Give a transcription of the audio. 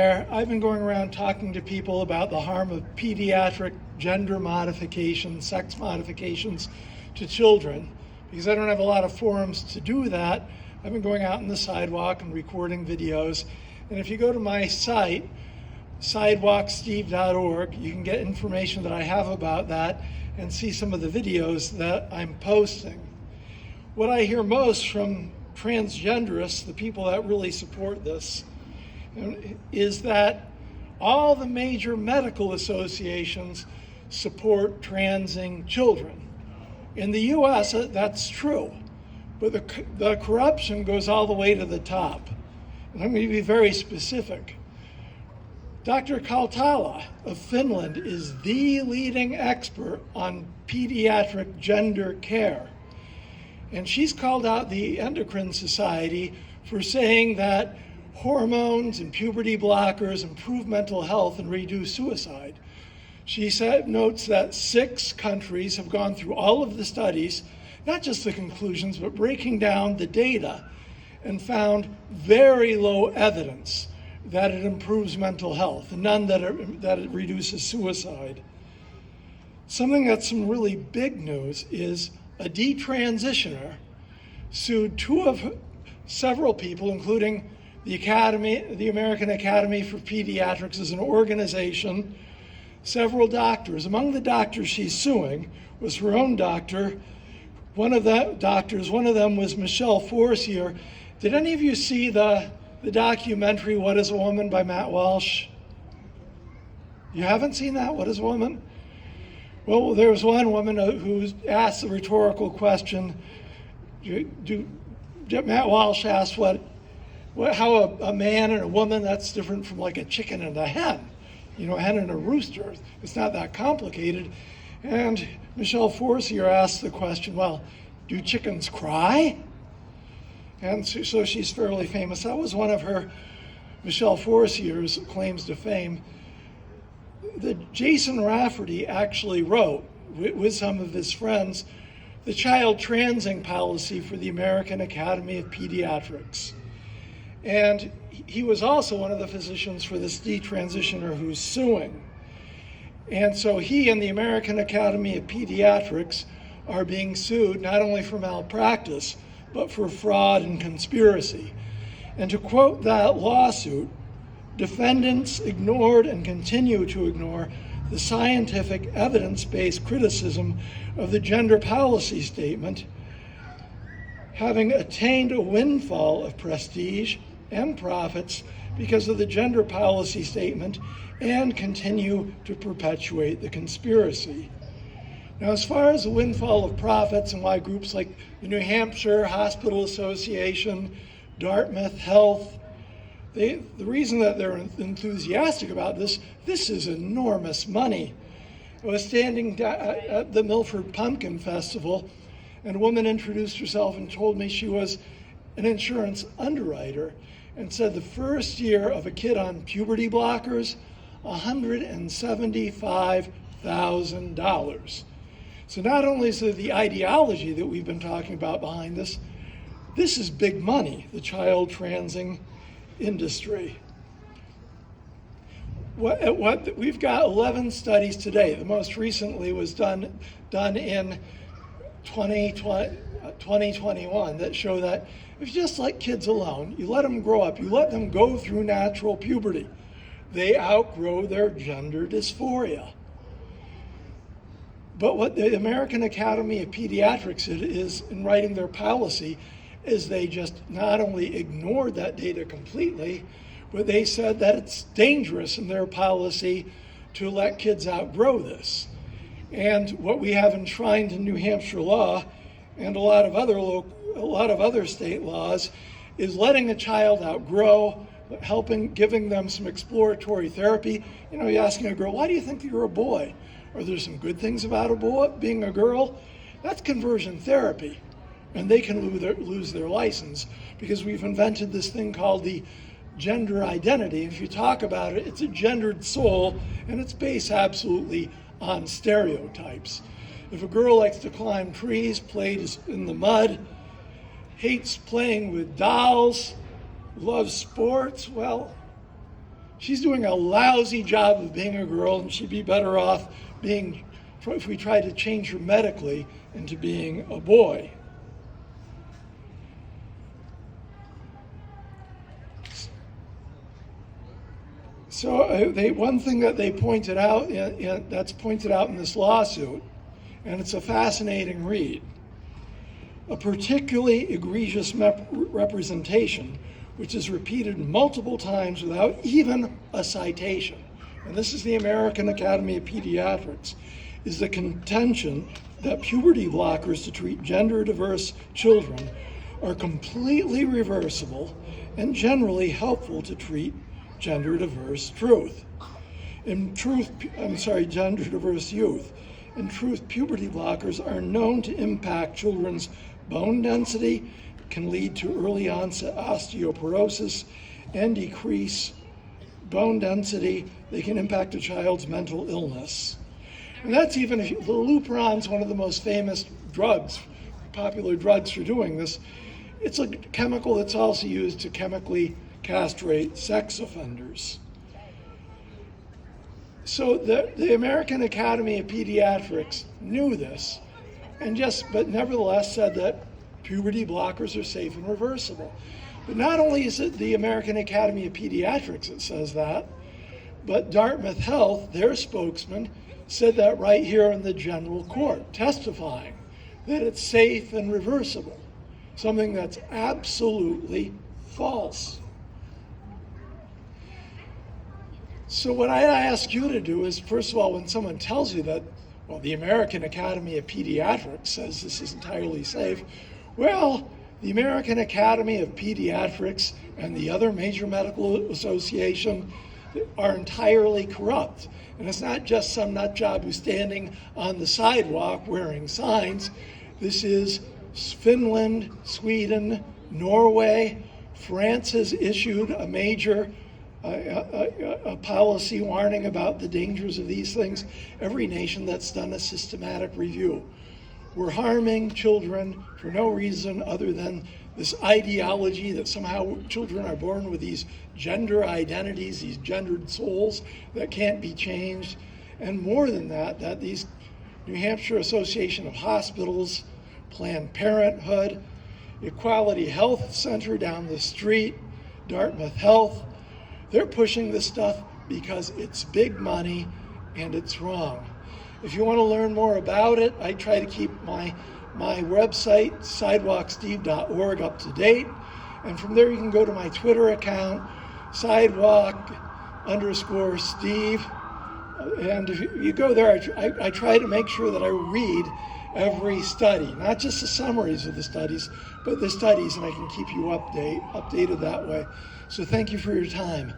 there, I've been going around talking to people about the harm of pediatric gender modifications, sex modifications to children. Because I don't have a lot of forums to do that, I've been going out on the sidewalk and recording videos. And if you go to my site, sidewalksteve.org, you can get information that I have about that and see some of the videos that I'm posting. What I hear most from transgenderists, the people that really support this, is that all the major medical associations support transing children. In the US, that's true, but the corruption goes all the way to the top. And I'm going to be very specific. Dr. Kaltala of Finland is the leading expert on pediatric gender care. And she's called out the Endocrine Society for saying that hormones and puberty blockers improve mental health and reduce suicide. She notes that 6 countries have gone through all of the studies, not just the conclusions, but breaking down the data, and found very low evidence that it improves mental health, and none that it reduces suicide. Something that's some really big news is a detransitioner sued several people, including the American Academy for Pediatrics as an organization, several doctors. Among the doctors she's suing was her own doctor. One of them was Michelle Forcier. Did any of you see the documentary, What is a Woman by Matt Walsh? You haven't seen that, What is a Woman? Well, there was one woman who asked the rhetorical question. Matt Walsh asked how a man and a woman, that's different from like a chicken and a hen. A hen and a rooster. It's not that complicated. And Michelle Forcier asked the question, well, do chickens cry? And so she's fairly famous. That was one of Michelle Forcier's claims to fame. Jason Rafferty actually wrote, with some of his friends, the child transing policy for the American Academy of Pediatrics. And he was also one of the physicians for this detransitioner who's suing. And so he and the American Academy of Pediatrics are being sued not only for malpractice, but for fraud and conspiracy. And to quote that lawsuit, defendants ignored and continue to ignore the scientific evidence-based criticism of the gender policy statement, having attained a windfall of prestige and profits because of the gender policy statement, and continue to perpetuate the conspiracy. Now, as far as the windfall of profits and why groups like the New Hampshire Hospital Association, Dartmouth Health, the reason that they're enthusiastic about this is enormous money. I was standing at the Milford Pumpkin Festival, and a woman introduced herself and told me she was an insurance underwriter, and said the first year of a kid on puberty blockers, $175,000. So not only is there the ideology that we've been talking about behind this is big money, the child transing industry. We've got 11 studies today. The most recently was done in 2021 that show that if you just let kids alone, you let them grow up, you let them go through natural puberty, they outgrow their gender dysphoria. But what the American Academy of Pediatrics is in writing their policy is they just not only ignored that data completely, but they said that it's dangerous in their policy to let kids outgrow this. And what we have enshrined in New Hampshire law and a lot of other state laws is letting a child outgrow, giving them some exploratory therapy. You're asking a girl, why do you think you're a boy? Are there some good things about a boy being a girl? That's conversion therapy. And they can lose their license because we've invented this thing called the gender identity. If you talk about it, it's a gendered soul, and it's based absolutely on stereotypes. If a girl likes to climb trees, play in the mud, hates playing with dolls, loves sports, well, She's doing a lousy job of being a girl, and she'd be better off being, if we tried to change her medically into being a boy. So one thing that they pointed out, that's pointed out in this lawsuit, and it's a fascinating read, a particularly egregious representation, which is repeated multiple times without even a citation, and this is the American Academy of Pediatrics, is the contention that puberty blockers to treat gender-diverse children are completely reversible and generally helpful to treat gender-diverse youth. In truth, puberty blockers are known to impact children's bone density, can lead to early onset osteoporosis, and decrease bone density. They can impact a child's mental illness. And that's even, the Lupron's one of the most famous drugs, popular drugs for doing this. It's a chemical that's also used to chemically castrate sex offenders. So the American Academy of Pediatrics knew this, but nevertheless said that puberty blockers are safe and reversible. But not only is it the American Academy of Pediatrics that says that, but Dartmouth Health, their spokesman, said that right here in the general court, testifying that it's safe and reversible, something that's absolutely false. So what I ask you to do is, first of all, when someone tells you that, well, the American Academy of Pediatrics says this is entirely safe, well, the American Academy of Pediatrics and the other major medical association are entirely corrupt. And it's not just some nut job who's standing on the sidewalk wearing signs. This is Finland, Sweden, Norway. France has issued a major a policy warning about the dangers of these things. Every nation that's done a systematic review. We're harming children for no reason other than this ideology that somehow children are born with these gender identities, these gendered souls that can't be changed. And more than that, that these New Hampshire Association of Hospitals, Planned Parenthood, Equality Health Center down the street, Dartmouth Health, they're pushing this stuff because it's big money and it's wrong. If you want to learn more about it, I try to keep my website, sidewalksteve.org, up to date. And from there you can go to my Twitter account, sidewalk_Steve. And if you go there, I try to make sure that I read every study, not just the summaries of the studies, but the studies, and I can keep you updated that way. So thank you for your time.